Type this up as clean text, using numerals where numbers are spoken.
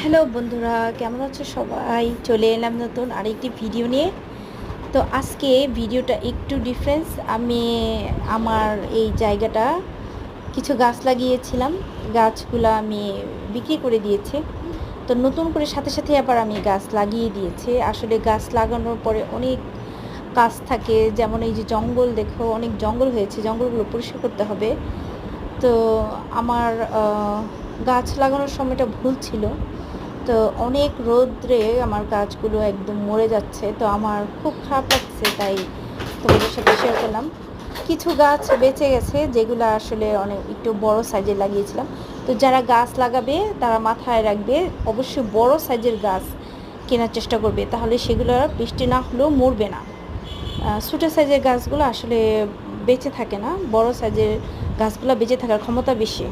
Hello বন্ধুরা, কেমন আছো সবাই? চলে এলাম নতুন আরেকটি ভিডিও নিয়ে। তো আজকে ভিডিওটা একটু ডিফারেন্স। আমি আমার এই জায়গাটা কিছু গাছ লাগিয়েছিলাম, গাছগুলো আমি বিক্রি করে দিয়েছি। তো নতুন করে সাথে সাথে আবার আমি গাছ লাগিয়ে দিয়েছি। আসলে গাছ লাগানোর পরে অনেক কাজ থাকে, যেমন এই যে জঙ্গল, দেখো অনেক জঙ্গল হয়েছে, জঙ্গলগুলো পরিষ্কার করতে হবে। তো আমার গাছ লাগানোর সময়টা ভুল ছিল। তো অনেক রৌদ্রে আমার গাছগুলো একদম মরে যাচ্ছে, তো আমার খুব খারাপ লাগছে, তাই তোমাদের সাথে শেয়ার করলাম। কিছু গাছ বেঁচে গেছে, যেগুলো আসলে অনেক একটু বড় সাইজের লাগিয়েছিলাম। তো যারা গাছ লাগাবে তারা মাথায় রাখবে, অবশ্যই বড় সাইজের গাছ কেনার চেষ্টা করবে, তাহলে সেগুলো বৃষ্টি না হলেও মরবে না। ছোটো সাইজের গাছগুলো আসলে বেঁচে থাকে না, বড় সাইজের গাছগুলো বেঁচে থাকার ক্ষমতা বেশি।